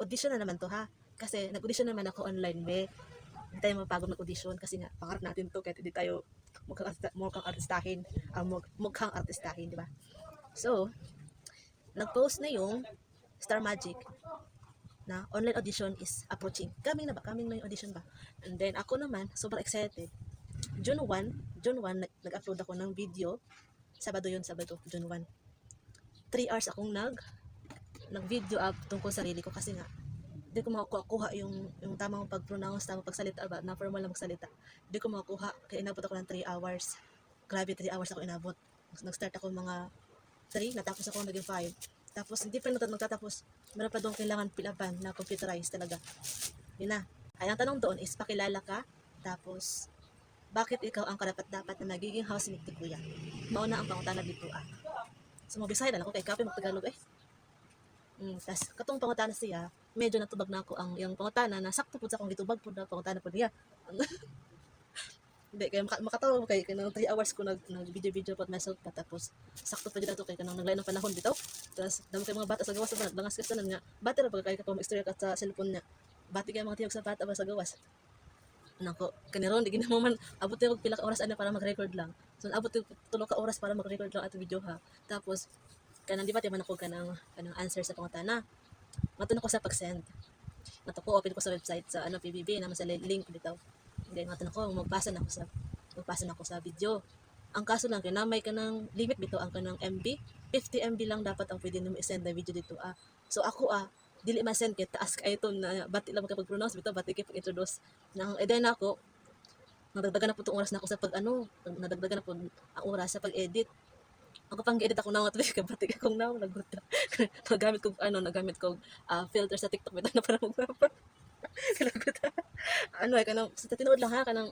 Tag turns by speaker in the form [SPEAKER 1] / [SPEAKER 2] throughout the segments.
[SPEAKER 1] audition na naman to ha. Kasi nag-audition naman ako online, be. Hindi tayo mapagod mag-audition kasi nga pangarap natin to kahit hindi tayo mukhang artistahin, mukhang artistahin, di ba? So, nag-post na yung Star Magic na online audition is approaching. Coming na ba? Coming na yung audition ba? And then ako naman, super excited. June 1, nag-upload ako ng video. Sabado, June 1. 3 hours akong nag-video up tungkol sa sarili ko kasi nga di ko makukuha yung tamang pag-pronounce, tamang pagsalita ba, na formal na magsalita. Di ko makukuha, kaya inabot ako ng 3 hours. Grabe, 3 hours ako inabot. Nag-start ako mga 3, natapos ako naging 5. Tapos hindi pa magtatapos, meron pa doon kailangan pilaban na computerized talaga. Yun na. Ay, ang tanong doon is, pakilala ka, tapos, bakit ikaw ang karapat-dapat na nagiging housemate ni Kuya? Mauna ang pangutana dito So, mabisay na lang ako kay Kape magtagalog tas katong pangutana siya, medyo natubag na ako ang yung pangutana na sakto po sa akong gitubag po na pangutana po niya. Hindi, kaya makatawa kay kanang 3 hours ko nag-video po myself pa, tapos sakto pa dito kay kanang naglain ng panahon bitaw. Tapos damo kay mga bata sa gawas sa langas kasi nga bata ra pag kay ka istorya ka sa cellphone niya. Bati kay mga tiyog sa bata ba sa gawas. Nako, kaniron di gina mo man abot yung pila ka oras ana para mag-record lang. So abot yung 3 ka oras para mag-record lang ato video ha. Tapos kanang di ba man ako kanang answer sa pangutana. Matun ako sa pag-send. Natuko open ko sa website sa PBB naman sa link bitaw. Hindi matun ako magpasa na ako sa video. Ang kaso lang kinamay ka ng limit bitaw ang kanang MB. 50 MB lang dapat ang pwede nimo i-send na video dito So ako dili ma-send kay taas kay ito na bati lang makapag-pronounce bitaw, bati kay pag-introduce nang eden ako. Nadagdagan na po tong oras na ako sa nadagdagan na po ang oras sa pag-edit. Ako pang edit ako na nga kabati akong nagbuta. Nagamit ko filter sa TikTok bitaw na para magpapa. Kalaguta. Kanang sa tinuod lang ha kanang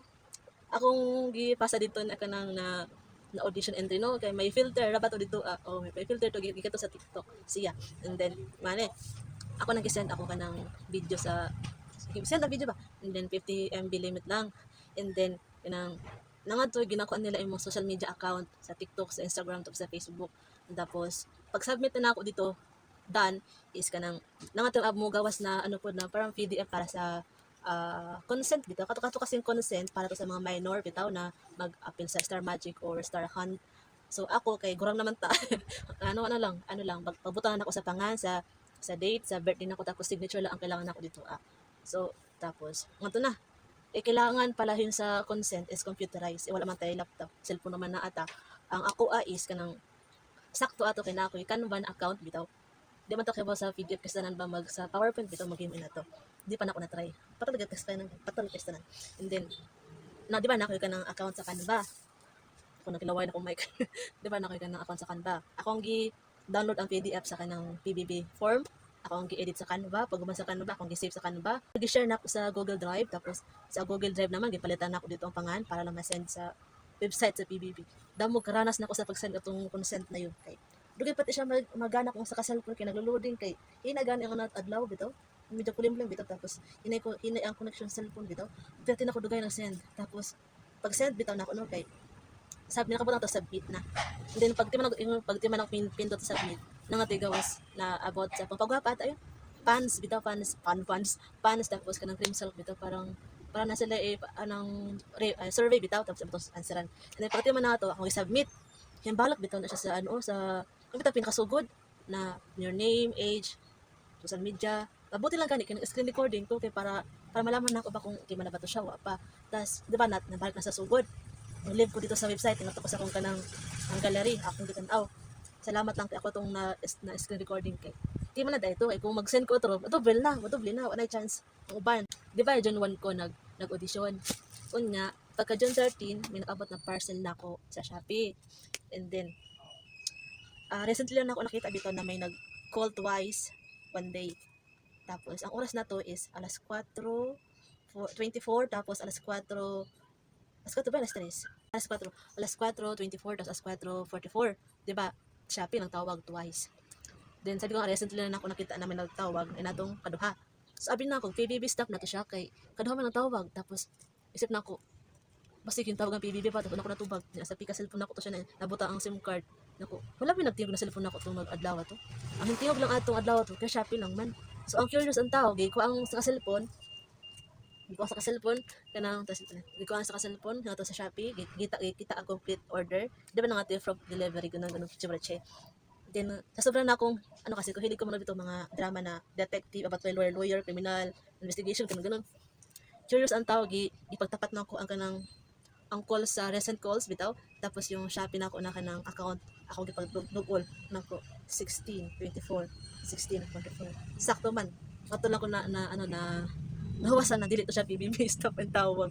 [SPEAKER 1] akong gipasa dito na kanang na audition entry no kay may filter ra ba to dito may filter to gikato sa TikTok siya. And then ako nag-send ako kanang video send na video ba, and then 50 MB limit lang, and then kanang nangadto ginakuan nila imong social media account sa TikTok, sa Instagram, sa Facebook. Tapos pag submit na ako dito done is kanang nangadto mo gawas na po na parang PDF para sa consent bitaw kato kasing consent para to sa mga minor bitaw na mag-appeal sa Star Magic or Star Hunt. So ako kay gurang naman ta ano lang pagbutangan ako sa pangan sa date, sa birthday nako, tapos signature lang ang kailangan nako dito So tapos ngadto na kailangan pala yun sa consent is computerized. Wala man tayo laptop, cellphone naman na ata. Ang ako is kanang sakto ato kay na ako Canva account bitaw. Di man to kay sa PDF kasi tanan ba sa PowerPoint bitaw mag-game na to. Di pa na ako na try. Patalaga test na. And then di ba na ako kanang account sa Canva. Ako nagilaway na akong mic. Di ba na ako kanang account sa Canva. Ako ang download ang PDF sa kanang PBB form. Ako ang gi-edit sa Canva, pag sa Canva, akong gi-save sa Canva. Gi-share na ako sa Google Drive, tapos sa Google Drive naman, gipalitan na ako dito ang pangan para lang ma-send sa website sa PBB. Damo karanas na ako sa pag-send itong consent na yun. Kay dugay pati siya magana kung sa cellphone kay naglo-loading kay hinagani ang adlaw bitaw. Medyo kulimlim bitaw tapos hinay ang connection sa cellphone bitaw. Pati na ko dugay nag-send. Tapos pag-send bitaw na ako no kay sabi nila kabutang to submit na. And then pag di man ako pindot sa submit nangatigawas na about sa pagpagwapat ayun fans tapos kanang cream silk bitaw para na sila survey bitaw tapos itong answeran. And then pagti man nato ako i-submit yung balak bitaw na siya sa bitaw pinakasugod na your name, age, social media. Mabuti lang kani screen recording ko kay para malaman na ako ba kung man na ba to siya wa pa. Tas di ba nabalik na sa sugod. Live ko dito sa website tingnan ko sa akong kanang ang gallery akong gitanaw. Salamat lang kay ako tong na screen recording kay. Di man na dahito ay kung mag-send ko to, madubli na, wala chance. Ang uban. Di ba June 1 ko nag-audition. Unya, pagka June 13, may nakabot na parcel na ako sa Shopee. And then recently lang ako nakita dito na may nag-call twice one day. Tapos ang oras na to is alas 4:24 tapos alas 4 ba alas 3? Alas 4:24 tapos alas 4:44. Di ba? Shopee nang tawag twice. Then sabi ko recently na ako nakita namin nagtawag natong kaduha. Sabi na ako PBB staff na to siya kay kaduha man nagtawag tapos isip na ako basta yung tawag ng PBB pa tapos ako natubag sa pika cellphone na ko to siya na nabuta ang SIM card nako wala may nagtingog na cellphone na ko tong nag-adlaw to ang tingog lang atong adlaw to kay Shopee lang man So ang curious ang tao, gi ko ang sa cellphone, gi ko sa cellphone kanang gi ko ang sa cellphone nga sa Shopee, kita ang complete order. Di ba nga from delivery ko nang ganun che. Then sa sobrang na akong ano kasi ko hilig ko mga dito mga drama na detective about lawyer, criminal, investigation kanang ganun. Curious ang tao, ipagtapat na ako ang kanang ang call sa recent calls bitaw, tapos yung Shopee na ako na kanang account ako gipag-google nako 16, 24, 16, 24 sakto man ato lang ko na ano na nahawasan na dili to siya PBB stop and tawag.